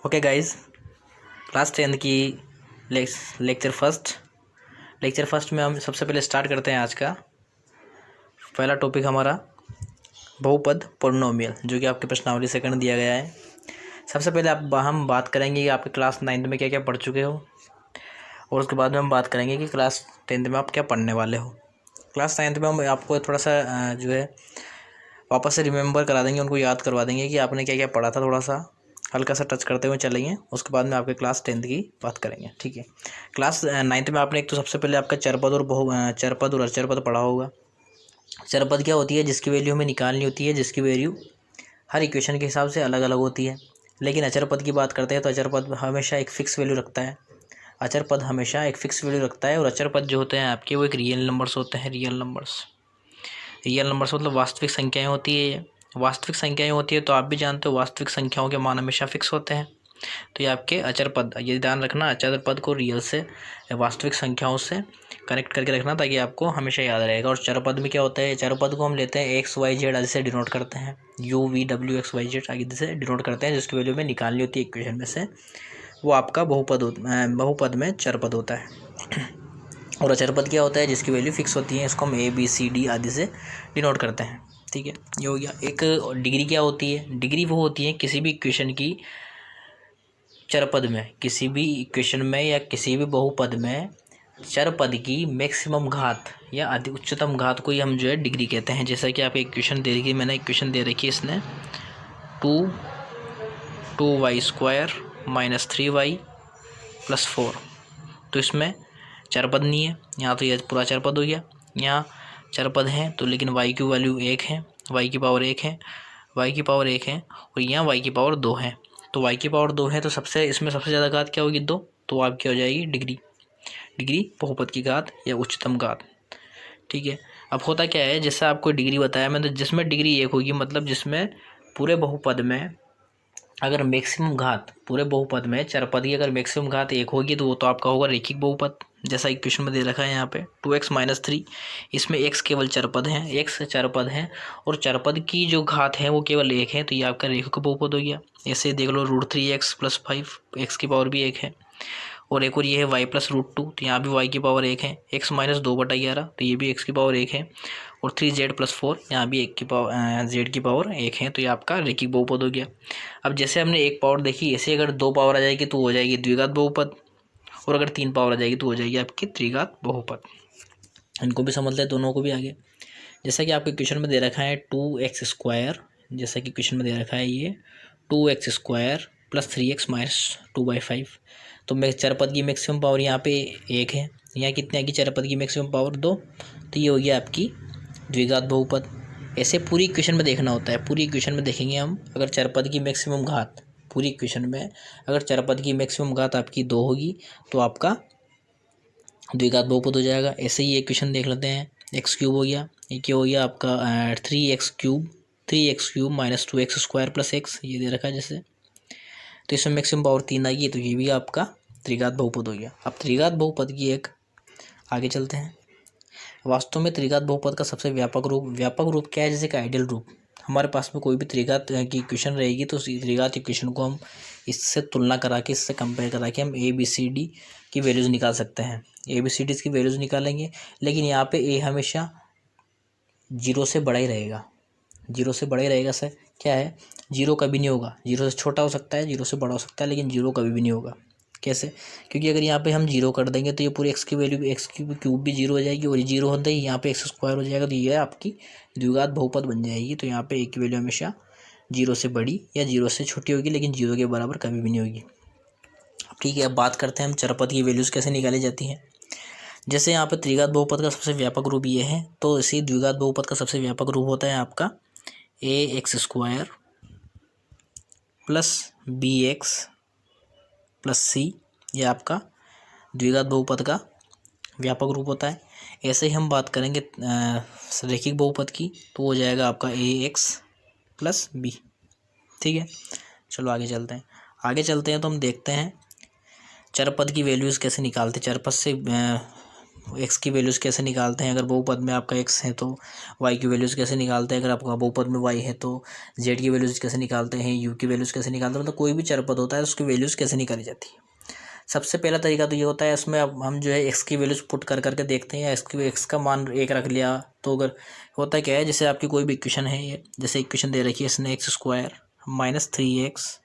Okay guys, class 10 की lecture first में हम सबसे पहले स्टार्ट करते हैं। आज का पहला टॉपिक हमारा बहुपद पोलिनोमियल, जो कि आपके प्रश्नावली सेकंड दिया गया है। सबसे पहले हम बात करेंगे कि आपके क्लास 9 में क्या क्या पढ़ चुके हो, और उसके बाद में हम बात करेंगे कि क्लास 10 में आप क्या पढ़ने वाले हो। क्लास 9 में हम आपको थोड़ा सा जो है वापस से रिमेंबर करा देंगे, उनको याद करवा देंगे कि आपने क्या क्या पढ़ा था। थोड़ा सा हल्का सा टच करते हुए चलेंगे, उसके बाद में आपके क्लास 10 की बात करेंगे। ठीक है, क्लास 9 में आपने एक तो सबसे पहले आपका चरपद और अचरपद पढ़ा होगा। चरपद क्या होती है? जिसकी वैल्यू हमें निकालनी होती है, जिसकी वैल्यू हर इक्वेशन के हिसाब से अलग अलग होती है। लेकिन अचरपद की बात करते हैं तो अचरपद हमेशा एक फ़िक्स वैल्यू रखता है। अचरपद हमेशा एक फ़िक्स वैल्यू रखता है, और अचरपद जो होते हैं आपके वो एक रियल नंबर्स होते हैं। रियल नंबर्स मतलब वास्तविक संख्याएं होती है। वास्तविक संख्याएं होती है तो आप भी जानते हो वास्तविक संख्याओं के मान हमेशा फिक्स होते हैं। तो ये आपके अचरपद, ये ध्यान रखना, अचरपद को रियल से वास्तविक संख्याओं से कनेक्ट करके रखना, ताकि आपको हमेशा याद रहेगा। और चरपद में क्या होता है? चरपद को हम लेते हैं एक्स वाई जेड आदि से डिनोट करते हैं, यू वी डब्ल्यू एक्स वाई जेड आदि से डिनोट करते हैं, जिसकी वैल्यू में निकालनी होती है इक्वेशन में से। वो आपका बहुपद में चरपद होता है। और अचरपद क्या होता है? जिसकी वैल्यू फिक्स होती है, इसको हम ए बी सी डी आदि से डिनोट करते हैं। ठीक है, ये हो गया। एक डिग्री क्या होती है? डिग्री वो होती है किसी भी इक्वेशन की चरपद में, किसी भी इक्वेशन में या किसी भी बहुपद में चरपद की मैक्सिमम घात या अति उच्चतम घात को ही हम जो है डिग्री कहते हैं। जैसा कि आप इक्वेशन दे रखी है, मैंने इक्वेशन दे रखी है इसने 2y² - 3y + 4। तो इसमें चरपद नहीं है यहाँ, तो यह पूरा चरपद हो गया। यहाँ चरपद हैं तो लेकिन y की वैल्यू 1 है, y की पावर 1 है, y की पावर 1 है, और यहाँ y की पावर 2 है। तो y की पावर 2 है तो इसमें सबसे ज़्यादा घात क्या होगी? 2। तो आपकी हो जाएगी डिग्री बहुपद की घात या उच्चतम घात। ठीक है, अब होता क्या है, जैसे आपको डिग्री बताया मैं, तो जिसमें डिग्री 1 होगी, मतलब जिसमें पूरे बहुपद में अगर मैक्सिमम घात, पूरे बहुपद में चरपद की अगर मैक्सिमम घात 1 होगी, तो वो तो आपका होगा रेखिक बहुपद। जैसा इक्वेशन में दे रखा है यहाँ पे 2x - 3, इसमें x केवल चरपद हैं, x चरपद हैं, और चरपद की जो घात है वो केवल 1 है, तो ये आपका रेखिक बहुपद हो गया। ऐसे देख लो √3x + 5, x की पावर भी 1 है, और एक और ये है y + √2, तो यहाँ भी y की पावर 1 है, x - 2/11, तो ये भी x की पावर 1 है, और 3z + 4, यहाँ भी z की पावर 1 है। तो ये आपका रेखिक बहुपद हो गया। अब जैसे हमने एक पावर देखी, ऐसे अगर 2 पावर आ जाएगी तो हो जाएगी द्विघात बहुपद, और अगर 3 पावर आ जाएगी तो हो जाएगी आपकी त्रिघात बहुपद। इनको भी समझ लें, दोनों को भी आगे। जैसा कि आपके क्वेश्चन में दे रखा है 2x², जैसा कि क्वेश्चन में दे रखा है ये 2x² + 3x - 2/5। तो मैं चरपद की मैक्सिमम पावर यहाँ पे 1 है, यहाँ कितने की चरपद की मैक्सिमम पावर 2, तो ये हो गया आपकी द्विघात बहुपद। ऐसे पूरी इक्वेशन में देखना होता है। पूरी इक्वेशन में देखेंगे हम, अगर चरपद की मैक्सिमम घात, पूरी इक्वेशन में अगर चरपद की मैक्सिमम घात आपकी 2 होगी, तो आपका द्विघात बहुपद हो जाएगा। ऐसे ही इक्वेशन देख लेते हैं, x³ हो गया, ये क्या हो गया आपका 3x³ - 2x² + x, ये दे रखा है जैसे। तो इसमें मैक्सिमम पावर 3 आ गई, तो ये भी आपका त्रिघात बहुपद हो गया। अब त्रिघात बहुपद की एक आगे चलते हैं। वास्तव में त्रिघात बहुपद का सबसे व्यापक रूप क्या है? जैसे कि आइडियल रूप, हमारे पास में कोई भी त्रिघात की इक्वेशन रहेगी, तो त्रिघात इक्वेशन को हम इससे तुलना करा के, इससे कंपेयर करा के हम ए बी सी डी की वैल्यूज़ निकाल सकते हैं। ए बी सी डी की वैल्यूज़ निकालेंगे, लेकिन यहाँ पे ए हमेशा 0 से बड़ा ही रहेगा। 0 से बड़ा ही रहेगा सर, क्या है? 0 कभी नहीं होगा। 0 से छोटा हो सकता है, 0 से बड़ा हो सकता है, लेकिन 0 कभी भी नहीं होगा। कैसे? क्योंकि अगर यहाँ पे हम 0 कर देंगे तो ये पूरी x की वैल्यू x³ भी 0 हो जाएगी, और ये 0 होते ही यहाँ पे x² हो जाएगा, तो ये आपकी द्विघात बहुपद बन जाएगी। तो यहाँ पे a की वैल्यू हमेशा 0 से बड़ी या 0 से छोटी होगी, लेकिन 0 के बराबर कभी भी नहीं होगी। ठीक है, अब बात करते हैं हम चरपद की वैल्यूज़ कैसे निकाली जाती हैं। जैसे यहाँ पे त्रिघात बहुपद का सबसे व्यापक रूप ये है, तो इसी द्विघात बहुपद का सबसे व्यापक रूप होता है आपका ax² + bx + c, ये आपका द्विघात बहुपद का व्यापक रूप होता है। ऐसे ही हम बात करेंगे रैखिक बहुपद की, तो हो जाएगा आपका ax + b। ठीक है, चलो आगे चलते हैं। तो हम देखते हैं चरपद की वैल्यूज़ कैसे निकालते हैं। चरपद से एक्स की वैल्यूज़ कैसे निकालते हैं, अगर बहुपद में आपका एक्स है तो वाई की वैल्यूज़ कैसे निकालते हैं, अगर आपका बहुपद में वाई है तो जेड की वैल्यूज़ कैसे निकालते हैं, यू की वैल्यूज़ कैसे निकालते हैं, मतलब कोई भी चरपद होता है उसकी वैल्यूज़ कैसे निकाली जाती है। सबसे पहला तरीका तो ये होता है, इसमें अब हम जो है एक्स की वैल्यूज़ पुट कर करके देखते हैं, या एक्स का मान 1 रख लिया तो अगर होता क्या है, जैसे आपकी कोई भी इक्वेशन है, ये जैसे इक्वेशन दे रखी है इसने x² - 3x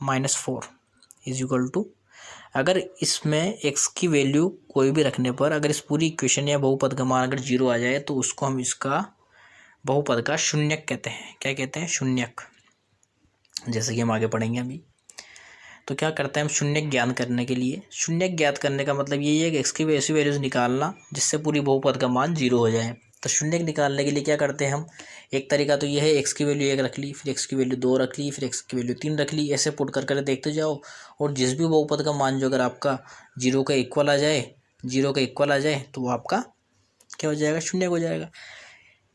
- 4 = अगर इसमें x की वैल्यू कोई भी रखने पर अगर इस पूरी इक्वेशन या बहुपद का मान अगर 0 आ जाए तो उसको हम इसका बहुपद का शून्यक कहते हैं। क्या कहते हैं? शून्यक। जैसे कि हम आगे पढ़ेंगे अभी। तो क्या करते हैं हम शून्यक ज्ञात करने के लिए, शून्यक ज्ञात करने का मतलब यही है कि एक्स की ऐसी वैल्यूज़ निकालना जिससे पूरी बहुपद का मान 0 हो जाए। तो शून्यक निकालने के लिए क्या करते हैं हम, एक तरीका तो ये है, एक्स की वैल्यू 1 रख ली, फिर एक्स की वैल्यू 2 रख ली, फिर एक्स की वैल्यू 3 रख ली, ऐसे पुट कर कर देखते जाओ, और जिस भी बहुपद का मान जो अगर आपका 0 के इक्वल आ जाए, 0 के इक्वल आ जाए तो वो आपका क्या हो जाएगा? शून्यक हो जाएगा।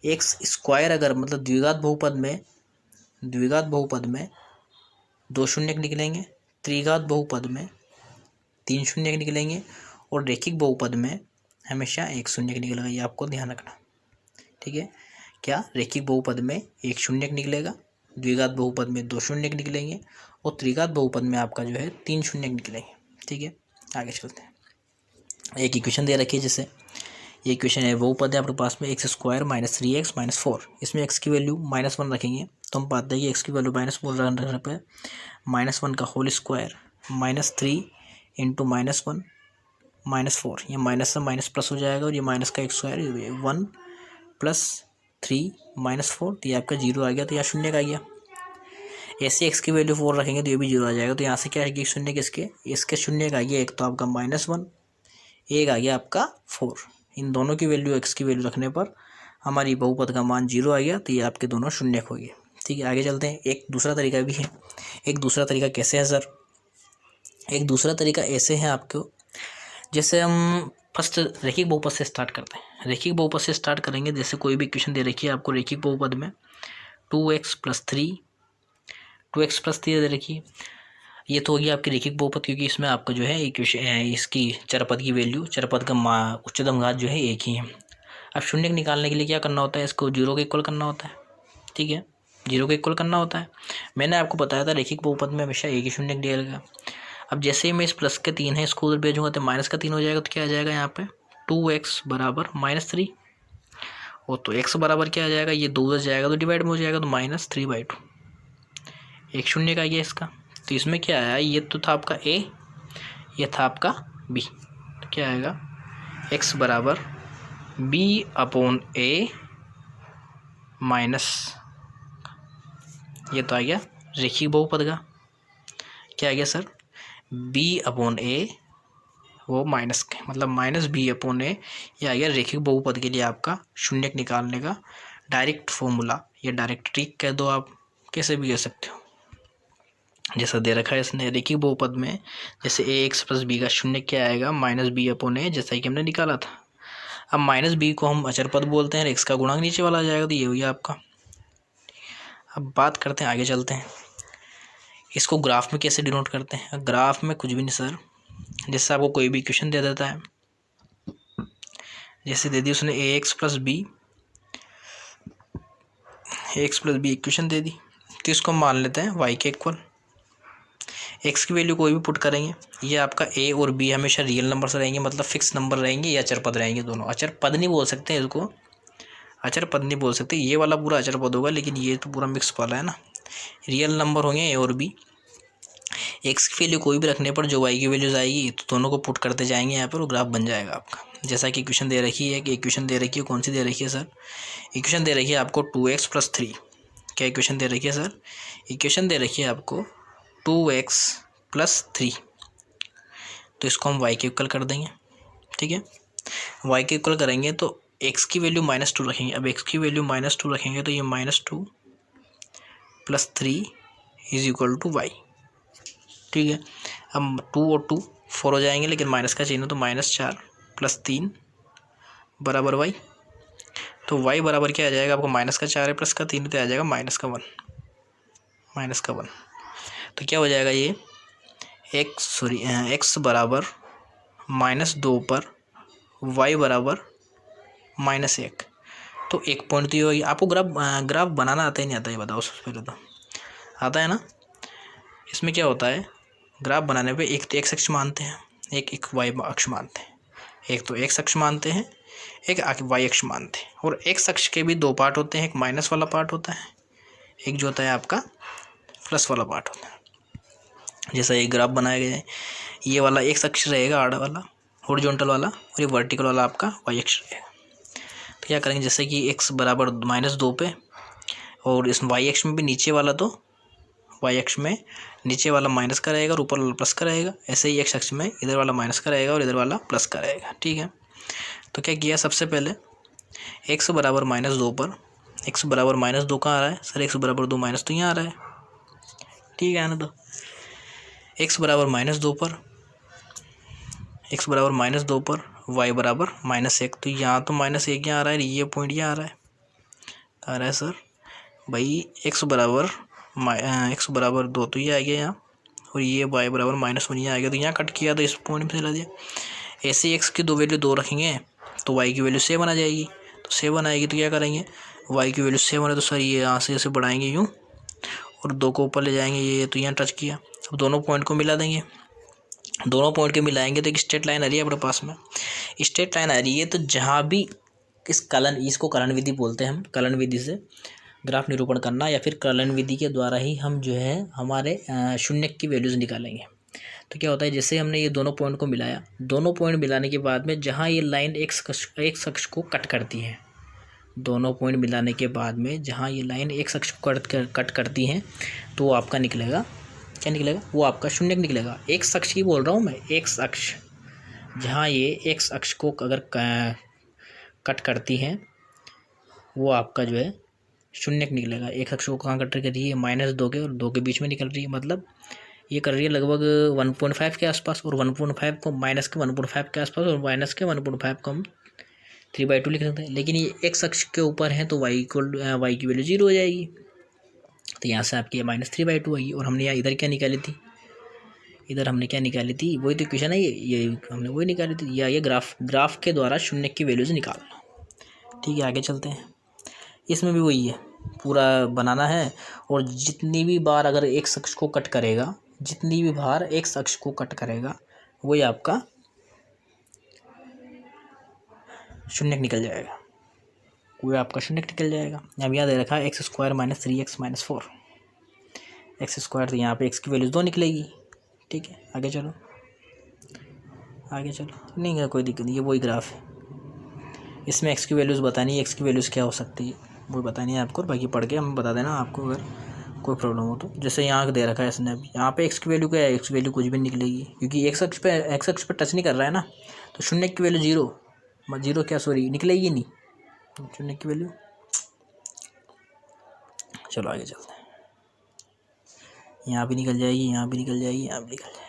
x² अगर मतलब द्विघात बहुपद में 2 शून्यक निकलेंगे, त्रिघात बहुपद में 3 शून्यक निकलेंगे, और रेखिक बहुपद में हमेशा 1 शून्यक निकलेगा। ये आपको ध्यान रखना, ठीक है। क्या? रेखिक बहुपद में 1 शून्यक निकलेगा, द्विघात बहुपद में 2 शून्यक निकलेंगे, और त्रिघात बहुपद में आपका जो है 3 शून्यक निकलेंगे, ठीक है। आगे चलते हैं। एक इक्वेशन दे रखी है, जैसे ये इक्वेशन है, बहुपद है आपके पास में x² - 3x - 4, इसमें x की वैल्यू -1 रखेंगे तो हम पाते हैं कि x की वैल्यू -1 रखने पर -1 का होल स्क्वायर -3 इंटू -1 -4, ये माइनस से माइनस प्लस हो जाएगा, और ये माइनस का एक स्क्वायर 1 + 3 - 4, तो ये आपका 0 आ गया, तो यहाँ शून्य का आ गया। ऐसे x की वैल्यू 4 रखेंगे तो ये भी 0 आ जाएगा, तो यहाँ से क्या आएगी? शून्य इसके शून्य का आ गया, एक तो आपका -1, एक आ गया आपका 4। इन दोनों की वैल्यू x की वैल्यू रखने पर हमारी बहुपद का मान 0 आ गया, तो ये आपके दोनों शून्यक हो गए, ठीक है। आगे चलते हैं। एक दूसरा तरीका भी है। एक दूसरा तरीका कैसे है सर? एक दूसरा तरीका ऐसे है आपको, जैसे हम फर्स्ट रेखिक बहुपद से स्टार्ट करते हैं। रेखिक बहुपद से स्टार्ट करेंगे, जैसे कोई भी इक्वेशन दे रखी है आपको रेखिक बहुपद में 2x + 3 दे रखी है, ये तो होगी आपकी रेखिक बहुपद, क्योंकि इसमें आपका जो है इक्वेशन इसकी चरपद की वैल्यू, चरपद का उच्चतम घात जो है 1 ही है। अब शून्यक निकालने के लिए क्या करना होता है? इसको 0 के इक्वल करना होता है, ठीक है, 0 के इक्वल करना होता है। मैंने आपको बताया था रेखिक बहुपद में हमेशा एक ही शून्यक दिया। अब जैसे ही मैं इस प्लस के 3 है इसको उधर भेजूंगा तो माइनस का 3 हो जाएगा, तो क्या आ जाएगा यहाँ पे? 2x = -3, और तो x बराबर क्या आ जाएगा? ये 2 उधर जाएगा तो डिवाइड में हो जाएगा, तो -3/2, एक शून्य का गया इसका। तो इसमें क्या आया? ये तो था आपका a, ये था आपका b, तो क्या आएगा? x = b/a माइनस, ये तो आ गया रेखिक बहुपद का। क्या आ गया सर? b/a, वो माइनस के मतलब -b/a, ये आ गया रेखिक बहुपद के लिए आपका शून्यक निकालने का डायरेक्ट फॉर्मूला, या डायरेक्ट ट्रिक कह दो, आप कैसे भी कह सकते हो। जैसा दे रखा है इसने रेखिक बहुपद में, जैसे ax + b का शून्यक क्या आएगा? -b/a, जैसा कि हमने निकाला था। अब -b को हम अचरपद बोलते हैं, x का गुणांक नीचे वाला आ जाएगा, तो ये हो गया आपका। अब बात करते हैं, आगे चलते हैं। इसको ग्राफ में कैसे डिनोट करते हैं? ग्राफ में कुछ भी नहीं सर, जैसे आपको कोई भी इक्वेशन दे देता है, जैसे दे दी उसने ax + b इक्वेशन दे दी, तो इसको मान लेते हैं y के इक्वल। x की वैल्यू कोई भी पुट करेंगे, ये आपका a और b हमेशा रियल नंबर रहेंगे, मतलब फिक्स नंबर रहेंगे, या अचर पद रहेंगे दोनों। अचर पद नहीं बोल सकते इसको, अचर पद नहीं बोल सकते, ये वाला पूरा अचर पद होगा, लेकिन ये तो पूरा मिक्स वाला है ना। रियल नंबर होंगे a और b। एक्स की वैल्यू कोई भी रखने पर जो वाई की वैल्यूज आएगी तो दोनों को पुट करते जाएंगे यहाँ पर, और ग्राफ बन जाएगा आपका। जैसा कि इक्वेशन दे रखी है, कि इक्वेशन दे रखी है, कौन सी दे रखी है सर? इक्वेशन दे रखी है आपको 2x + 3। क्या इक्वेशन दे रखी है सर? इक्वेशन दे रखी है आपको 2x + 3, तो इसको हम y के इक्वल कर देंगे, ठीक है। y के इक्वल करेंगे तो x की वैल्यू -2 रखेंगे। अब x की वैल्यू -2 रखेंगे तो ये -2 + 3 = y, ठीक है। अब 2 और 2 4 हो जाएंगे, लेकिन माइनस का चिन्ह, तो -4 + 3 = y। तो y बराबर क्या आ जाएगा आपको? -4 है प्लस का 3, तो आ जाएगा -1, तो क्या हो जाएगा ये? x = -2 पर y बराबर -1। तो एक पॉइंट तो ये होगी। आपको ग्राफ बनाना आता ही नहीं आता, ये बताओ सबसे पहले तो। आता है ना? इसमें क्या होता है, ग्राफ बनाने पे एक तो एक्स अक्ष मानते हैं, एक वाई अक्ष मानते हैं। एक तो एक्स अक्ष मानते हैं, एक वाई अक्ष मानते हैं। और एक्स अक्ष के भी दो पार्ट होते हैं, एक माइनस वाला पार्ट होता है, एक जो होता है आपका प्लस वाला पार्ट होता है। जैसा ये ग्राफ बनाया गया है, ये वाला एक्स अक्ष रहेगा आड़ा वाला, हॉरिजॉन्टल वाला, और ये वर्टिकल वाला आपका वाई अक्ष रहेगा। तो क्या करेंगे, जैसे कि एक्स बराबर -2 पे, और इस वाई अक्ष में भी नीचे वाला, तो वाई अक्ष में नीचे वाला माइनस का रहेगा और ऊपर वाला प्लस का रहेगा। ऐसे ही एक्स अक्ष में इधर वाला माइनस का रहेगा और इधर वाला प्लस का रहेगा। ठीक है, तो क्या किया, सबसे पहले एक्स बराबर -2 पर, एक्स बराबर -2 कहाँ आ रहा है सर, एक्स बराबर 2 माइनस तो यहाँ आ रहा है। ठीक है ना? तो एक्स बराबर -2 पर, एक्स बराबर -2 पर वाई बराबर -1। तो यहाँ तो -1 यहाँ आ रहा है, ये पॉइंट यहाँ आ रहा है सर भाई। एक्स बराबर 2 तो ये आ गया यहाँ, और ये वाई बराबर -1 यहाँ आ गया। तो यहाँ कट किया तो इस पॉइंट पे चला दिया। ऐसे ही एक्स की दो वैल्यू 2 रखेंगे तो वाई की वैल्यू 7 आ जाएगी। तो 7 आएगी तो क्या करेंगे, वाई की वैल्यू 7 है तो सर ये यहाँ से ऐसे बढ़ाएंगे यूँ, और 2 को ऊपर ले जाएंगे, ये तो यहाँ टच किया। अब दोनों पॉइंट को मिला देंगे, दोनों पॉइंट के मिलाएंगे तो एक स्ट्रेट लाइन आ रही है अपने पास में। स्ट्रेट लाइन आ रही है तो जहाँ भी इसको कलन विधि बोलते हैं हम, कलन विधि से ग्राफ निरूपण करना, या फिर कलन विधि के द्वारा ही हम जो है हमारे शून्य की वैल्यूज़ निकालेंगे। तो क्या होता है, जैसे हमने ये दोनों पॉइंट को मिलाया, दोनों पॉइंट मिलाने के बाद में जहाँ ये लाइन एक अक्ष को कट करती है, दोनों पॉइंट मिलाने के बाद में जहाँ ये लाइन एक अक्ष को कट करती हैं, तो वो आपका निकलेगा, क्या निकलेगा, वो आपका शून्य निकलेगा। एक अक्ष की बोल रहा हूँ मैं, एक अक्ष, जहाँ ये एक अक्ष को अगर कट करती हैं वो आपका जो है शून्य निकलेगा। एक अक्ष को कहाँ कट रही है, -2 के और 2 के बीच में निकल रही है, मतलब ये कर रही है लगभग 1.5 के आसपास, और 1.5 को माइनस के 1.5 के आसपास, और माइनस के 1.5 को हम 3/2 लिख सकते हैं। लेकिन ये एक्स अक्ष के ऊपर है तो वाई की वैल्यू 0 हो जाएगी। तो यहाँ से आपकी -3/2 आएगी। और हमने यहाँ इधर क्या निकाली थी, इधर हमने क्या निकाली थी, वही तो क्वेश्चन है, ये हमने वही निकाली थी। या ये ग्राफ के द्वारा शून्य की वैल्यूज निकालना। ठीक है, आगे चलते हैं। इसमें भी वही है, पूरा बनाना है, और जितनी भी बार अगर एक अक्ष को कट करेगा, जितनी भी बार एक अक्ष को कट करेगा, वही आपका शून्य निकल जाएगा, वो आपका शून्य निकल जाएगा। अब याद रखा है x² - 3x - 4, x², तो यहाँ पे x की वैल्यूज 2 निकलेगी। ठीक है, आगे चलो, नहीं है कोई दिक्कत नहीं, ये वही ग्राफ है, इसमें x की वैल्यूज़ बतानी है, x की वैल्यूज़ क्या हो सकती है वो बतानी है आपको, बाकी पढ़ के हम बता देना आपको अगर कोई प्रॉब्लम हो तो। जैसे यहाँ दे रखा है इसने, अभी यहाँ पे x की वैल्यू क्या है, x की वैल्यू कुछ भी निकलेगी, क्योंकि x अक्ष पे टच नहीं कर रहा है ना, तो शून्य की वैल्यू 0 क्या सॉरी निकलेगी नहीं, शून्य की वैल्यू। चलो आगे चलते हैं, यहाँ भी निकल जाएगी, यहाँ भी निकल जाएगी, यहाँ भी निकल जाएगी।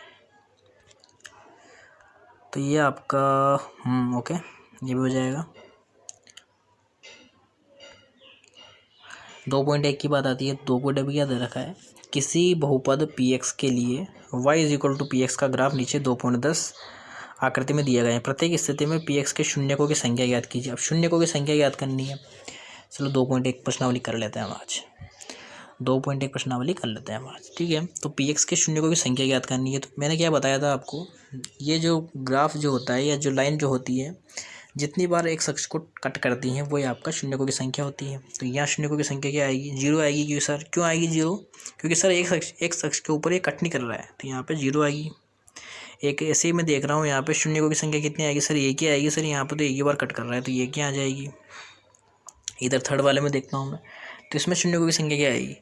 तो ये आपका ओके, ये भी हो जाएगा। 2.1 की बात आती है, 2.1 क्या दे रखा है, किसी बहुपद px के लिए y = px का ग्राफ नीचे 2.10 आकृति में दिया गया है। प्रत्येक स्थिति में px के शून्यकों की संख्या ज्ञात कीजिए। अब शून्यकों की संख्या ज्ञात करनी है, चलो 2.1 प्रश्नावली कर लेते हैं हम आज, 2.1 प्रश्नावली कर लेते हैं हम आज। ठीक है, तो px के शून्यकों की संख्या ज्ञात करनी है। तो मैंने क्या बताया था आपको, ये जो ग्राफ जो होता है, या जो लाइन जो होती है, जितनी बार एक अक्ष को कट करती हैं वही आपका शून्यकों की संख्या होती है। तो यहाँ शून्यकों की संख्या क्या आएगी, 0 आएगी। क्यों सर, क्यों आएगी 0, क्योंकि सर एक अक्ष के ऊपर ये कट नहीं कर रहा है, तो यहाँ पे 0 आएगी। एक ऐसे ही मैं देख रहा हूँ, यहाँ पे शून्यकों की संख्या कितनी आएगी सर, एक ही आएगी सर, यहाँ पे तो एक ही बार कट कर रहा है तो ये क्या आ जाएगी। इधर थर्ड वाले में देखता हूँ मैं, तो इसमें शून्यकों की संख्या क्या आएगी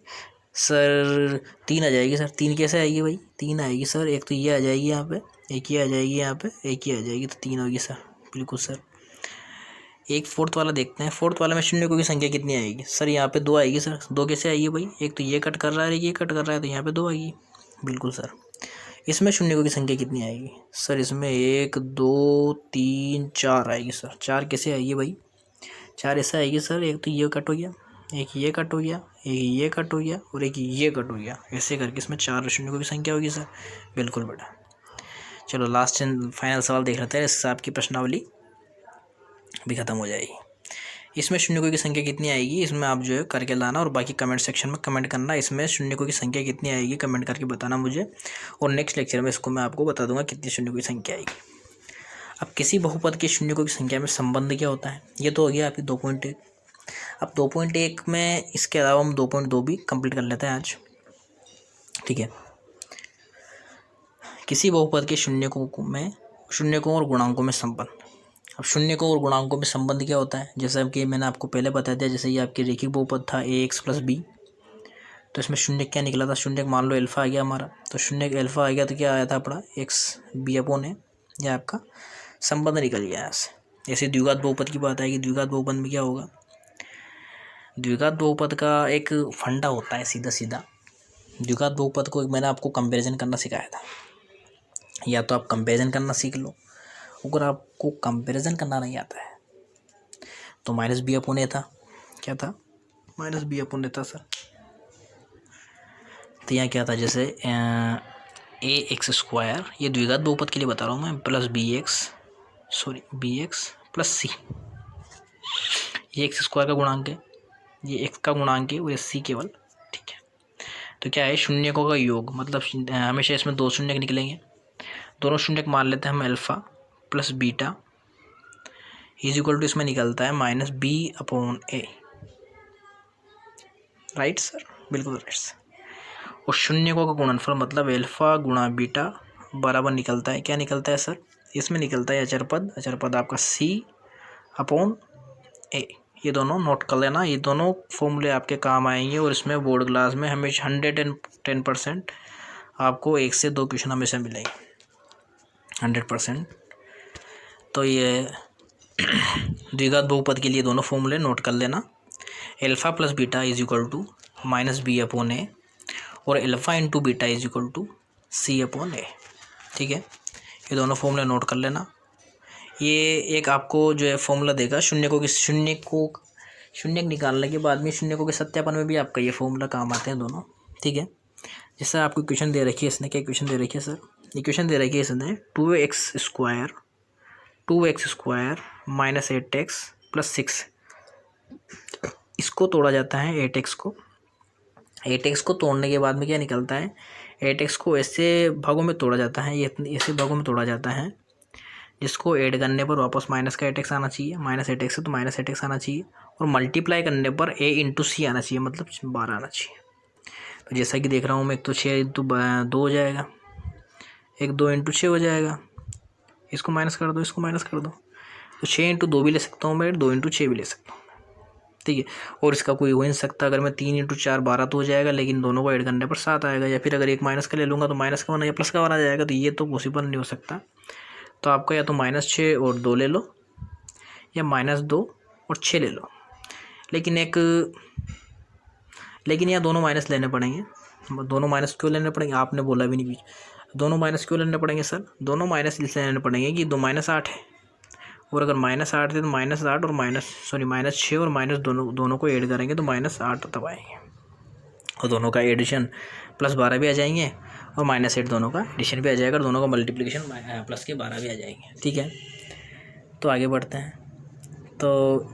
सर, 3 आ जाएगी सर। 3 कैसे आएगी भाई, 3 आएगी सर, एक तो ये आ जाएगी यहाँ पे, एक ही आ जाएगी यहाँ पे, एक ही आ जाएगी, तो 3 होगी सर, बिल्कुल सर। एक फोर्थ वाला देखते हैं, फोर्थ वाला में शून्यकों की संख्या कितनी आएगी सर, यहाँ पे 2 आएगी सर। 2 कैसे आएगी भाई, एक तो ये कट कर रहा है, ये कट कर रहा है, तो यहाँ पे 2 आएगी, बिल्कुल सर। इसमें शून्यकों की संख्या कितनी आएगी सर, इसमें 1 2 3 4 आएगी सर। 4 कैसे आएगी भाई, 4 ऐसे आएगी सर, एक तो ये कट हो गया, एक ये कट हो गया, एक ये कट हो गया, और एक ये कट हो गया, ऐसे करके इसमें 4 शून्यकों की संख्या होगी सर, बिल्कुल बेटा। चलो लास्ट एंड फाइनल सवाल देख लेते हैं इस आपकी प्रश्नावली। भी ख़त्म हो जाएगी। इसमें शून्यकों की संख्या कितनी आएगी, इसमें आप जो है करके लाना और बाकी कमेंट सेक्शन में कमेंट करना इसमें शून्यकों की संख्या कितनी आएगी, कमेंट करके बताना मुझे, और नेक्स्ट लेक्चर में इसको मैं आपको बता दूंगा कितनी शून्यकों की संख्या आएगी। अब किसी बहुपद के शून्यकों की संख्या में संबंध क्या होता है, ये तो हो गया आपकी 2.1। अब 2.1 में इसके अलावा हम 2.2 भी कंप्लीट कर लेते हैं आज, ठीक है। किसी बहुपद के शून्यकों और गुणांकों में संबंध। अब शून्यकों और गुणांकों में संबंध क्या होता है, जैसे कि मैंने आपको पहले बता दिया, जैसे ये आपकी रेखिक बहुपद था ax + b, तो इसमें शून्य क्या निकला था, शून्य मान लो अल्फा आ गया हमारा, तो शून्य अल्फा आ गया तो क्या आया था अपना x b/a, यह आपका संबंध निकल गया ऐसे। ऐसे द्विघात बहुपद की बात आएगी, द्विघात बहुपद में क्या होगा, द्विघात बहुपद का एक फंडा होता है सीधा सीधा। द्विघात बहुपद को मैंने आपको कंपैरिजन करना सिखाया था, या तो आप कंपैरिजन करना सीख लो, अगर आपको कंपैरिजन करना नहीं आता है तो -b/a था, क्या था, -b/a था सर। तो यहाँ क्या था, जैसे ax², ये द्विघात बहुपद के लिए बता रहा हूँ मैं, bx + c, ये x² का गुणांक है, ये x का गुणांक है और ये c केवल, ठीक है। तो क्या है, शून्यकों का योग, मतलब हमेशा इसमें 2 शून्यक निकलेंगे, दोनों शून्यक मान लेते हैं हम अल्फा + बीटा = इसमें निकलता है -b/a, राइट सर, बिल्कुल राइट सर। और शून्यकों का गुणनफल मतलब अल्फा × बीटा बराबर निकलता है, क्या निकलता है सर, इसमें निकलता है अचरपद आपका c/a। ये दोनों नोट कर लेना, ये दोनों फॉर्मूले आपके काम आएंगे, और इसमें बोर्ड क्लास में हमेशा 110% आपको 1 से 2 क्वेश्चन हमेशा मिलेंगे, 100%। तो ये द्विघात बहुपद के लिए दोनों फॉर्मूले नोट कर लेना, अल्फा + बीटा = -b/a और अल्फा × बीटा = c/a, ठीक है। ये दोनों फॉर्मूले नोट कर लेना। ये एक आपको जो है फॉर्मूला देगा शून्यक निकालने के बाद में, शून्यकों के सत्यापन में भी आपका ये फॉर्मूला काम आते हैं दोनों, ठीक है। जैसे आपको इक्वेशन दे रखी है, इसने क्या इक्वेशन दे रखी है सर, इक्वेशन दे रखी है इसने 2x² -8x + 6, इसको तोड़ा जाता है 8x को तोड़ने के बाद में क्या निकलता है, 8x को ऐसे भागों में तोड़ा जाता है, ये ऐसे भागों में तोड़ा जाता है जिसको ऐड करने पर वापस माइनस का 8x आना चाहिए, -8x है तो -8x आना चाहिए, और मल्टीप्लाई करने पर a × c आना चाहिए, मतलब 12 आना चाहिए। तो जैसा कि देख रहा हूँ मैं, एक तो 6 × 2 हो जाएगा, एक 2 × 6 हो जाएगा, इसको माइनस कर दो, इसको माइनस कर दो, तो 6 × 2 भी ले सकता हूँ मैं, 2 × 6 भी ले सकता हूँ, ठीक है। और इसका कोई हो नहीं सकता, अगर मैं 3 × 4 12 तो हो जाएगा, लेकिन दोनों को ऐड करने पर 7 आएगा, या फिर अगर एक माइनस का ले लूँगा तो माइनस का 1 या प्लस का 1 आ जाएगा, तो ये तो पॉसिबल नहीं हो सकता। तो आपका या तो -6 और 2 ले लो, या -2 और 6 ले लो, लेकिन यहाँ दोनों माइनस लेने पड़ेंगे। दोनों माइनस क्यों लेने पड़ेंगे, आपने बोला भी नहीं बीच, दोनों माइनस क्यों लेने पड़ेंगे सर, दोनों माइनस इसलिए लेने पड़ेंगे कि 2 -8 है, और अगर -8 थे तो -8 और -6 और माइनस दोनों को ऐड करेंगे तो -8 तब आएंगे, और दोनों का एडिशन +12 भी आ जाएंगे, और -8 दोनों का एडिशन भी आ जाएगा, और दोनों का मल्टीप्लिकेशन +12 भी आ जाएंगे, ठीक है। तो आगे बढ़ते हैं। तो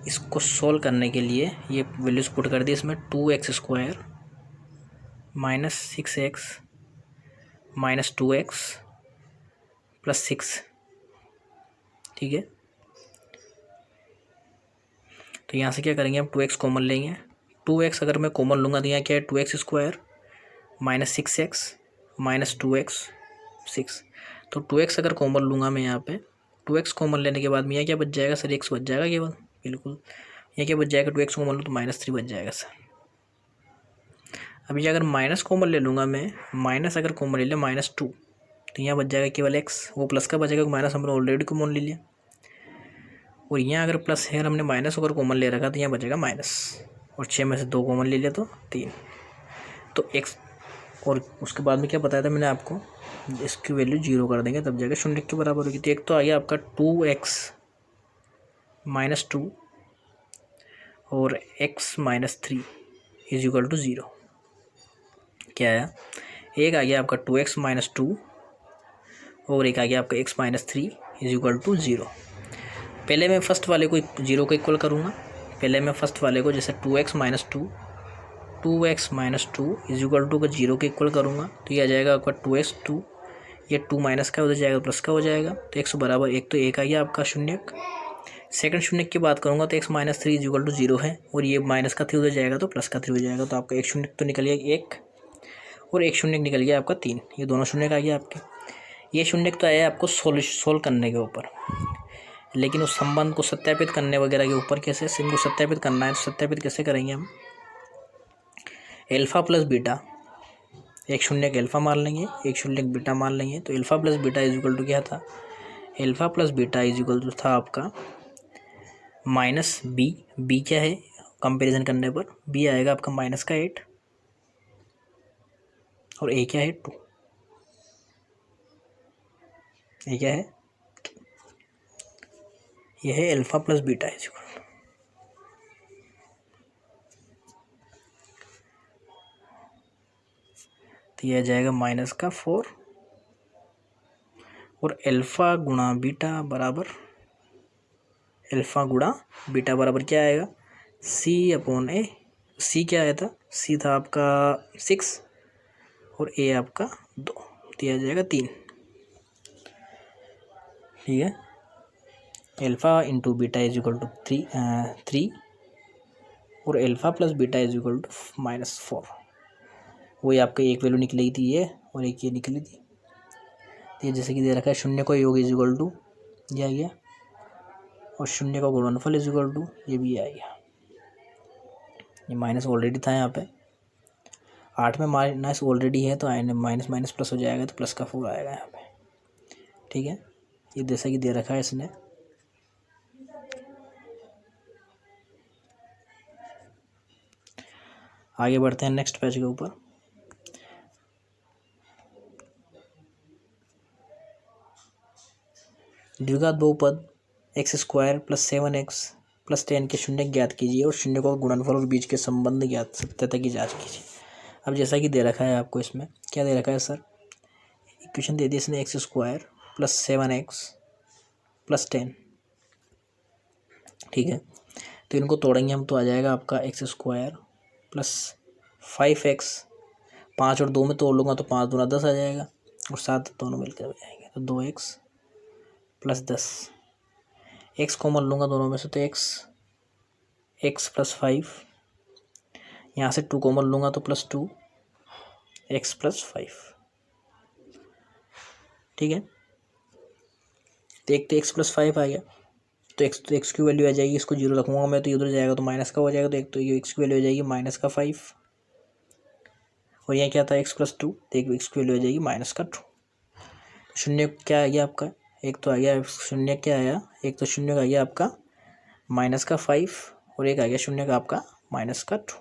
इसको सोल्व करने के लिए ये वैल्यूज पुट कर दी इसमें, 2x² -6x -2x + 6, ठीक है। तो यहाँ से क्या करेंगे, हम 2x कॉमन लेंगे, 2x अगर मैं कॉमन लूँगा तो यहाँ क्या है, 2x² -6x -2x 6, तो 2x अगर कॉमन लूँगा मैं यहाँ पे, 2x कॉमन लेने के बाद में यहाँ क्या बच जाएगा सर, x बच जाएगा केवल, बिल्कुल। यहाँ क्या बच जाएगा, 2x कॉमन लो तो -3 बच जाएगा सर। अभी अगर माइनस कॉमन ले लूँगा मैं, माइनस अगर कॉमन ले लिया -2, तो यहाँ बच जाएगा केवल x, वो प्लस का बचेगा, माइनस हमने ऑलरेडी कॉमन ले लिया, और यहाँ अगर प्लस है हमने माइनस अगर कॉमन ले रखा तो यहाँ बचेगा माइनस, और 6 में से 2 कॉमन ले लिया तो 3, तो x, और उसके बाद में क्या बताया था मैंने आपको, इसकी वैल्यू 0 कर देंगे तब जाकर शून्य के बराबर होगी। तो एक तो आ गया आपका 2x -2 और x -3 = 0, क्या आया, एक आ गया आपका 2x -2 और एक आ गया आपका x -3 = 0। पहले मैं फर्स्ट वाले को 0 को इक्वल करूँगा। पहले मैं फर्स्ट वाले को जैसे 2x minus 2 is equal to का 0 के इक्वल करूँगा तो ये आ जाएगा आपका 2x 2, ये 2 माइनस का उधर जाएगा प्लस का हो जाएगा, तो x बराबर 1, तो 1 आ गया आपका शून्यक। सेकंड शून्यक की बात करूँगा तो x minus 3 is equal to 0 है, और ये माइनस का 3 उधर जाएगा तो प्लस का 3 हो जाएगा, तो आपका एक शून्यक तो निकल गया 1 और एक शून्यक निकल गया आपका 3, ये दोनों शून्यक आ गया आपके। ये शून्यक तो आया आपको सोल्व करने के ऊपर, लेकिन उस संबंध को सत्यापित करने वगैरह के ऊपर कैसे इनको सत्यापित करना है, तो सत्यापित कैसे करेंगे हम, एल्फ़ा प्लस बीटा, एक शून्यक एल्फ़ा मान लेंगे, एक शून्यक बीटा मान लेंगे, तो alpha plus beta is equal to क्या था, alpha plus beta is equal to था आपका माइनस बी क्या है कंपैरिजन करने पर, बी आएगा आपका माइनस का 8 और ए क्या है 2, ये क्या है, यह है alpha plus beta is equal, तो यह आ जाएगा माइनस का 4 और एल्फ़ा गुणा बीटा बराबर, एल्फ़ा गुणा बीटा बराबर क्या आएगा, सी अपॉन ए, सी क्या आया था, सी था आपका 6 और ए आपका 2, तो यह आ जाएगा 3, ठीक है। Alpha into beta is equal to 3 और alpha plus beta is equal to -4, वही आपका एक वैल्यू निकली थी ये और एक ये निकली थी, तो ये जैसे कि दे रखा है शून्य का योग इज इक्वल टू ये आ गया और शून्य का गुणनफल इज इक्वल टू ये भी आ गया, ये माइनस ऑलरेडी था यहाँ पे 8 में माइनस ऑलरेडी है, तो माइनस माइनस प्लस हो जाएगा तो प्लस का 4 आएगा यहाँ पे, ठीक है। ये जैसा कि दे रखा है इसने, आगे बढ़ते हैं नेक्स्ट पेज के ऊपर। द्विघात बहुपद x² + 7x + 10 के शून्य ज्ञात कीजिए और शून्य को गुणनफल और बीच के संबंध ज्ञात सत्यता की जांच कीजिए। अब जैसा कि दे रखा है आपको, इसमें क्या दे रखा है सर, इक्वेशन दे दी इसने x² + 7x + 10, ठीक है। तो इनको तोड़ेंगे हम तो आ जाएगा आपका x² + 5x, 5 और 2 में तोड़ लूँगा तो 5 दूना 10 आ जाएगा और 7 दोनों मिलकर हो जाएंगे, तो 2x + 10, x कॉमन लूँगा दोनों में से तो x + 5, यहाँ से 2 कॉमन लूँगा तो +2 x + 5, ठीक है। तो एक तो x + 5 आ गया, तो x की वैल्यू आ जाएगी, इसको 0 रखूँगा मैं तो इधर जाएगा तो माइनस का हो जाएगा, तो एक तो ये x की वैल्यू आ जाएगी -5 और यहाँ क्या था x + 2, तो एक x की वैल्यू आ जाएगी -2। शून्य क्या आ गया आपका, एक तो आ गया शून्य क्या आया, एक तो शून्य का आ गया आपका -5 और एक आ गया शून्य का आपका -2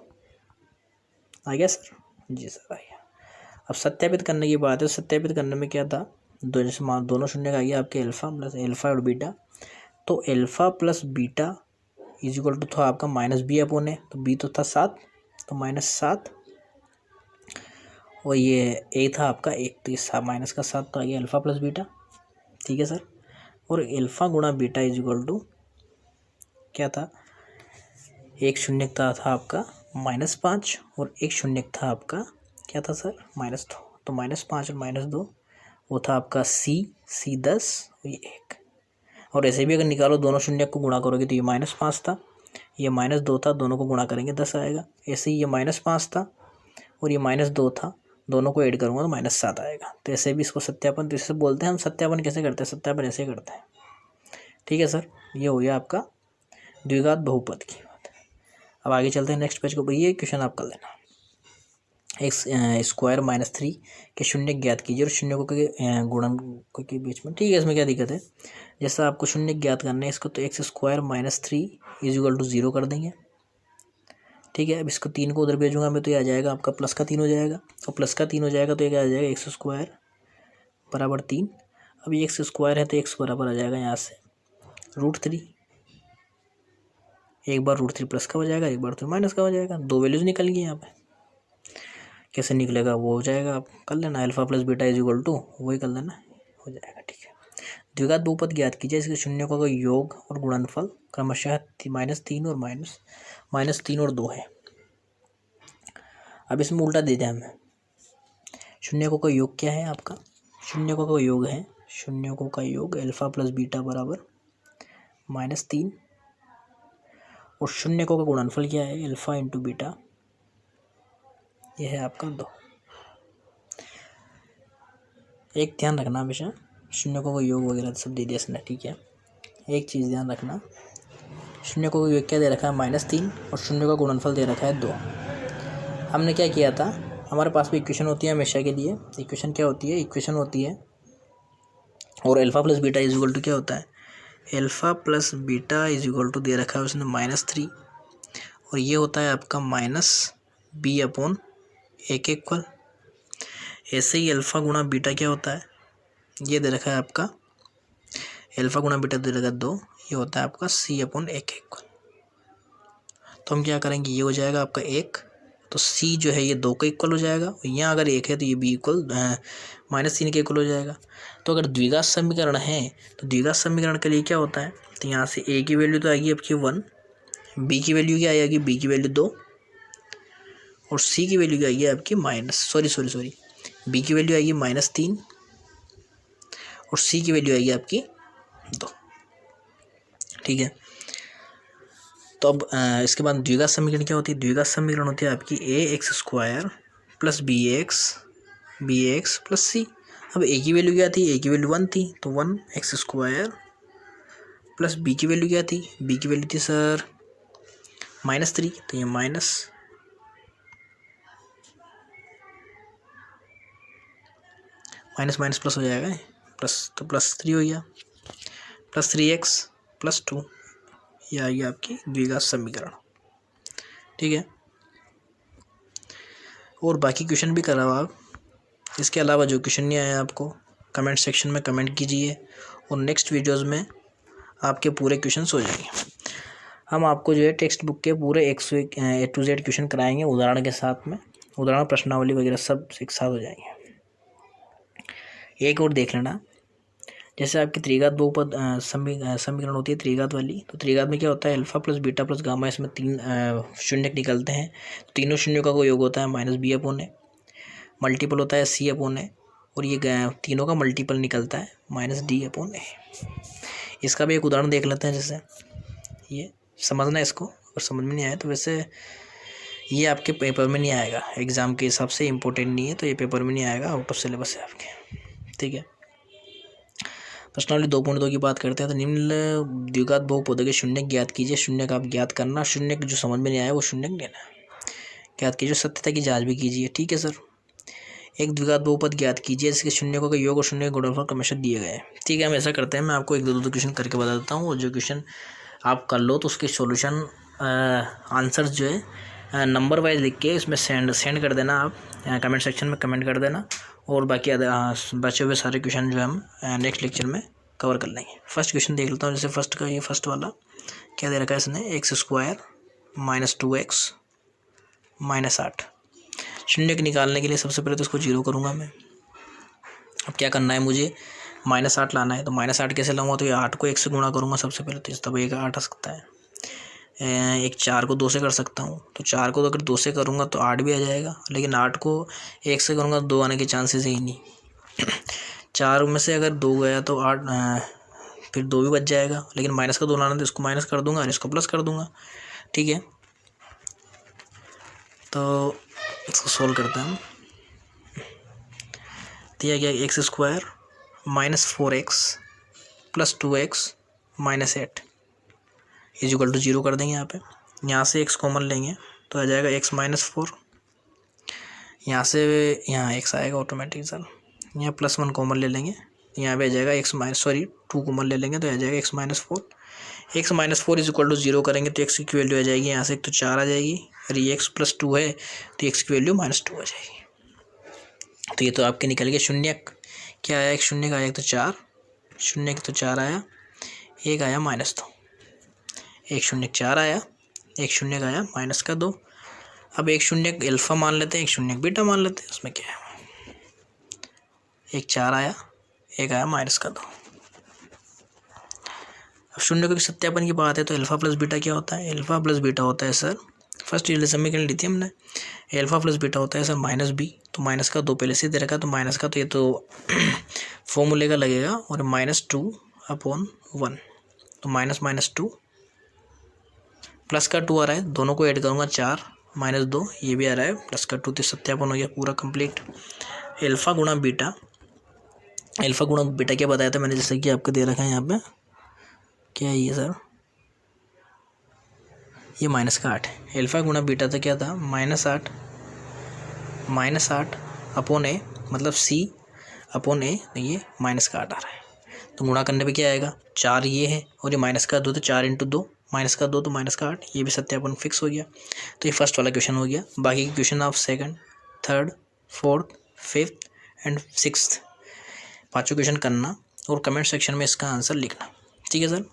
आ गया सर, जी सर आ गया। अब सत्यापित करने की बात है, सत्यापित करने में क्या था, दोनों शून्य का आ गया आपके एल्फ़ा और बीटा, तो alpha plus beta is equal to था आपका -b/a, तो b तो था 7, तो -7 और ये a था आपका 1, तो ये माइनस का 7 तो आ गया एल्फ़ा प्लस बीटा, ठीक है सर। और एल्फ़ा गुणा बीटा इज इक्वल टू क्या था, एक शून्य था आपका -5 और एक शून्य था आपका क्या था सर, -2, तो -5 और -2 वो था आपका c 10 और ये 1, और ऐसे भी अगर निकालो दोनों शून्य को गुणा करोगे तो ये -5 था, ये -2 था, दोनों को गुणा करेंगे 10 आएगा, ऐसे ही ये -5 था और ये -2 था, दोनों को ऐड करूँगा तो -7 आएगा। तो ऐसे भी इसको सत्यापन, तो इससे बोलते हैं हम सत्यापन कैसे करते हैं, सत्यापन ऐसे करते हैं, ठीक है सर। ये हो गया आपका द्विघात बहुपद की बात। अब आगे चलते हैं नेक्स्ट पेज को, ये क्वेश्चन आप कर लेना, x² - 3 के शून्य ज्ञात कीजिए और शून्य को गुणन के बीच में, ठीक है। इसमें क्या दिक्कत है, जैसा आपको शून्य ज्ञात करना है इसको, तो x² - 3 इज इक्वल टू 0 कर देंगे, ठीक है। अब इसको 3 को उधर भेजूंगा मैं तो ये आ जाएगा आपका प्लस का 3 हो जाएगा, और प्लस का 3 हो जाएगा तो ये क्या आ जाएगा x² बराबर 3। अब ये x² है तो x बराबर आ जाएगा यहाँ से √3, एक बार √3 प्लस का हो जाएगा, एक बार तो माइनस का हो जाएगा, दो वैल्यूज निकल गई यहाँ पे, कैसे निकलेगा वो हो जाएगा, आप कर लेना, alpha plus beta is equal to वही कर लेना, हो जाएगा, ठीक है। द्विघात बहुपद ज्ञात कीजिए, इसके शून्य का योग और गुणनफल क्रमशः -3 और -3 और 2 है। अब इसमें उल्टा दे दिया हमें। शून्यकों का योग क्या है आपका? शून्यकों का योग है, शून्यकों का योग अल्फा प्लस बीटा बराबर -3 और शून्यकों का गुणनफल क्या है? अल्फा इंटू बीटा, यह है आपका 2। एक ध्यान रखना हमेशा, शून्यकों का योग वगैरह सब दे दिया इसने, ठीक है। एक चीज़ ध्यान रखना, शून्यकों का योग क्या दे रखा है? -3 और शून्य का गुणनफल दे रखा है 2। हमने क्या किया था, हमारे पास भी इक्वेशन होती है हमेशा के लिए। इक्वेशन क्या होती है? इक्वेशन होती है और alpha plus beta is equal to क्या होता है? Alpha plus beta is equal to दे रखा है उसने -3 और ये होता है आपका -b/1 इक्वल। ऐसे ही अल्फा गुणा बीटा क्या होता है? ये दे रखा है आपका अल्फा गुणा बीटा दे रखा है 2, ये होता है आपका c/1 इक्वल। तो हम क्या करेंगे, ये हो जाएगा आपका 1, तो c जो है ये 2 का इक्वल हो जाएगा, और यहाँ अगर 1 है तो ये b इक्वल -3 के इक्वल हो जाएगा। तो अगर द्विघात समीकरण है तो द्विघात समीकरण के लिए क्या होता है, तो यहाँ से a की वैल्यू तो आएगी आपकी 1, b की वैल्यू क्या आएगी? b की वैल्यू 2 और c की वैल्यू क्या आएगी आपकी सॉरी b की वैल्यू आएगी -3 और c की वैल्यू आएगी आपकी 2, ठीक है। तो अब इसके बाद द्विघात समीकरण क्या होती है? द्विघात समीकरण होती है आपकी ax² plus bx plus c। अब a की वैल्यू क्या थी? a की वैल्यू 1 थी, तो 1x² प्लस b की वैल्यू क्या थी? b की वैल्यू थी सर -3, तो ये माइनस प्लस हो जाएगा, प्लस तो +3 हो गया, प्लस 3x प्लस 2, यह आ गया आपकी द्विघात समीकरण, ठीक है। और बाकी क्वेश्चन भी कराओ आप, इसके अलावा जो क्वेश्चन नहीं आया आपको कमेंट सेक्शन में कमेंट कीजिए और नेक्स्ट वीडियोस में आपके पूरे क्वेश्चंस हो जाएंगे। हम आपको जो है टेक्स्ट बुक के पूरे A to Z क्वेश्चन कराएंगे उदाहरण के साथ में, उदाहरण प्रश्नावली वगैरह सब एक साथ हो जाएंगे। एक और देख लेना, जैसे आपकी त्रिघात बहुपद समीकरण होती है त्रिघात वाली, तो त्रिघात में क्या होता है? Alpha plus beta plus gamma, इसमें 3 शून्य निकलते हैं, तो तीनों शून्यों का योग होता है -b/a, मल्टीपल होता है c/a और ये तीनों का मल्टीपल निकलता है -d/a। इसका भी एक उदाहरण देख लेते हैं, जैसे ये समझना इसको, अगर समझ में नहीं आया तो वैसे ये आपके पेपर में नहीं आएगा, एग्ज़ाम के हिसाब से इम्पोर्टेंट नहीं है, तो ये पेपर में नहीं आएगा, आउट ऑफ सिलेबस है आपके, ठीक है। प्रश्नावली 2.2 की बात करते हैं, तो निम्न द्विघात बहुपदों के शून्य ज्ञात कीजिए। शून्य का आप ज्ञात करना, शून्य जो समझ में नहीं आया वो शून्य लेना, ज्ञात कीजिए, सत्यता की जांच भी कीजिए, ठीक है सर। एक द्विघात बहुपद ज्ञात कीजिए जिसके शून्यकों का योग और शून्य का गुणनफल क्रमशः दिए गए हैं, ठीक है। हम ऐसा करते हैं, मैं आपको 1-2 क्वेश्चन करके बता देता हूँ, और जो क्वेश्चन आप कर लो तो उसके सॉल्यूशन आंसर जो है नंबर वाइज लिख के इसमें सेंड कर देना, आप कमेंट सेक्शन में कमेंट कर देना, और बाकी बचे हुए सारे क्वेश्चन जो हम नेक्स्ट लेक्चर में कवर कर लेंगे। फर्स्ट क्वेश्चन देख लेता हूँ, जैसे फर्स्ट का ये फर्स्ट वाला क्या दे रखा है इसने, x² -2x -8। शून्य के निकालने के लिए सबसे पहले तो इसको 0 करूँगा मैं। अब क्या करना है मुझे, -8 लाना है, तो -8 कैसे लाऊंगा, तो ये 8 को 1 से गुणा करूँगा सबसे पहले, तो तब 1 8 आ सकता है। एक 4 को 2 से कर सकता हूँ, तो 4 को तो अगर 2 से करूँगा तो 8 भी आ जाएगा, लेकिन 8 को 1 से करूँगा तो 2 आने के चांसेस है ही नहीं। 4 में से अगर 2 गया तो 8, फिर 2 भी बच जाएगा, लेकिन माइनस का 2 लाना तो इसको माइनस कर दूंगा और इसको प्लस कर दूंगा, ठीक है। तो इसको सोल्व करते हैं हम। दिया गया x² -4x + 2x -8 is equal to 0 कर देंगे। यहाँ से x कॉमन लेंगे तो आ जाएगा x -4, यहाँ से यहाँ x आएगा ऑटोमेटिक सर, यहाँ +1 कॉमन ले लेंगे, यहाँ पे आ जाएगा 2 कॉमन ले लेंगे तो आ जाएगा x -4। x -4 is equal to 0 करेंगे तो x की वैल्यू आ जाएगी, यहाँ से एक तो 4 आ जाएगी, और ये x + 2 है तो x की वैल्यू -2 आ जाएगी। तो ये तो आपके निकल गया शून्य। क्या आया, एक शून्य का आया, एक तो 4, शून्य का तो 4 आया, एक आया -2, एक शून्य 4 आया, एक शून्य का आया -2। अब एक शून्य अल्फा मान लेते हैं, एक शून्य बीटा मान लेते हैं, उसमें क्या है, एक 4 आया, एक आया -2। अब शून्य के सत्यापन की बात है तो अल्फा प्लस बीटा क्या होता है? अल्फा प्लस बीटा होता है सर, फर्स्ट ये समीकरण ली थी हमने, अल्फा प्लस बीटा होता है सर माइनस बी, तो माइनस का 2 पहले से दे रखा, तो माइनस का तो ये तो फॉर्मूले का लगेगा, और -2/1, तो -2 प्लस का 2 आ रहा है, दोनों को ऐड करूँगा 4 -2 ये भी आ रहा है, प्लस का 2, तो सत्यापन हो गया पूरा कंप्लीट। अल्फा गुणा बीटा क्या बताया था मैंने, जैसे कि आपको दे रखा है यहाँ पे, क्या है ये सर, ये -8 है। अल्फा गुणा बीटा तो क्या था, -8 अपॉन ए, मतलब C अपॉन ए, ये -8 आ रहा है, तो गुणा करने पे क्या आएगा, 4 ये है, और ये -2 तो 4 × 2, -2 तो -8, ये भी सत्यापन फिक्स हो गया। तो ये फर्स्ट वाला क्वेश्चन हो गया। बाकी के क्वेश्चन आप second, third, fourth, fifth and sixth पाँचों क्वेश्चन करना, और कमेंट सेक्शन में इसका आंसर लिखना, ठीक है सर।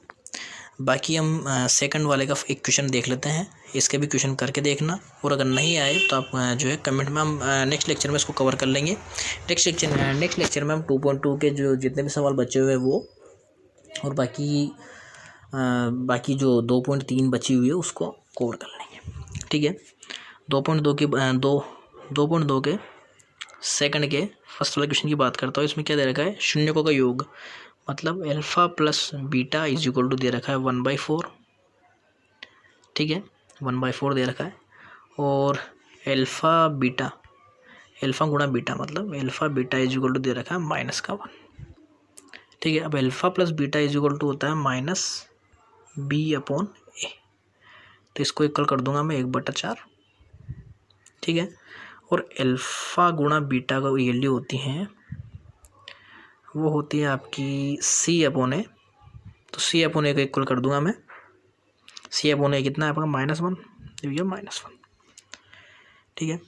बाकी हम सेकंड वाले का एक क्वेश्चन देख लेते हैं, इसके भी क्वेश्चन करके देखना, और अगर नहीं आए तो आप जो है कमेंट में, हम नेक्स्ट लेक्चर में इसको कवर कर लेंगे। नेक्स्ट लेक्चर में हम 2.2 के जो जितने भी सवाल बचे हुए हैं वो, और बाकी जो 2.3 बची हुई है उसको कवर कर लेंगे, ठीक है। 2.2 के सेकंड के फर्स्ट वाले क्वेश्चन की बात करता हूँ। इसमें क्या दे रखा है, शून्यकों का योग, मतलब alpha plus beta is equal to दे रखा है 1/4, ठीक है, 1/4 दे रखा है, और अल्फा गुणा बीटा, मतलब alpha beta is equal to दे रखा है -1, ठीक है। अब alpha plus beta is equal to होता है -b/a, तो इसको इक्वल कर दूंगा मैं 1/4, ठीक है। और अल्फा गुणा बीटा का वैल्यू होती है, वो होती है आपकी C/a, तो C/a को इक्वल कर दूंगा मैं, C/a कितना है आपका -1, ये -1, ठीक है।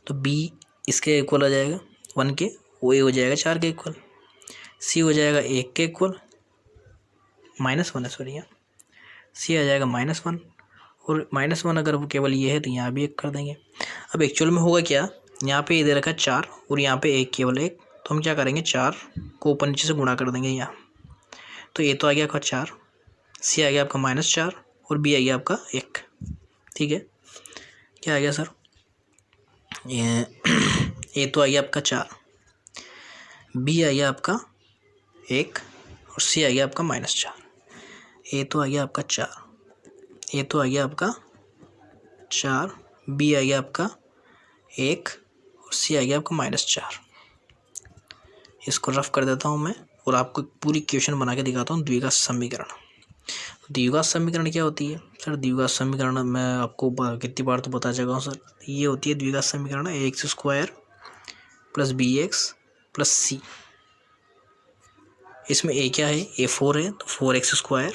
तो B इसके इक्वल आ जाएगा 1 के, वो A हो जाएगा 4 के इक्वल, C हो जाएगा 1 के इक्वल, -1 है सॉरी, C आ जाएगा -1, और -1 अगर वो केवल ये है तो यहाँ भी 1 कर देंगे। अब एक्चुअल में होगा क्या, यहाँ पे ये दे रखा है 4, और यहाँ पे 1 केवल 1, तो हम क्या करेंगे, 4 को ऊपर नीचे से गुणा कर देंगे यहाँ, तो ये तो आ गया आपका 4, C आ गया आपका -4, और B आ गया आपका 1, ठीक है। क्या आ गया सर, ये तो आ गया आपका 4, B आ गया आपका 1, और C आ गया आपका -4, ए तो आ गया आपका 4, B आ गया आपका 1, और C आ गया आपका -4। इसको रफ कर देता हूँ मैं, और आपको पूरी क्वेश्चन बना के दिखाता हूँ। द्विघात समीकरण क्या होती है सर? द्विघात समीकरण मैं आपको कितनी बार तो बता चुका हूँ सर, ये होती है द्विघात समीकरण ax² + bx + c। इसमें a क्या है, a4 है, तो 4x²,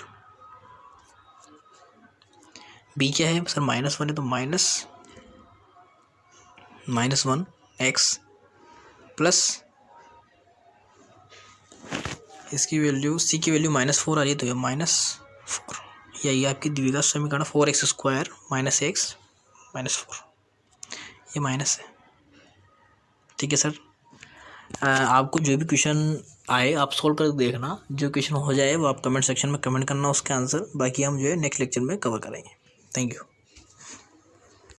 b क्या है सर, -1 है, तो -1x प्लस इसकी वैल्यू, c की वैल्यू -4 आ रही है, तो ये -4, यही आपकी द्विघात समीकरण, 4x² - x -4, ये माइनस है, ठीक है सर। आपको जो भी क्वेश्चन आए आप सॉल्व कर देखना, जो क्वेश्चन हो जाए वो आप कमेंट सेक्शन में कमेंट करना उसका आंसर, बाकी हम जो है नेक्स्ट लेक्चर में कवर करेंगे। Thank you.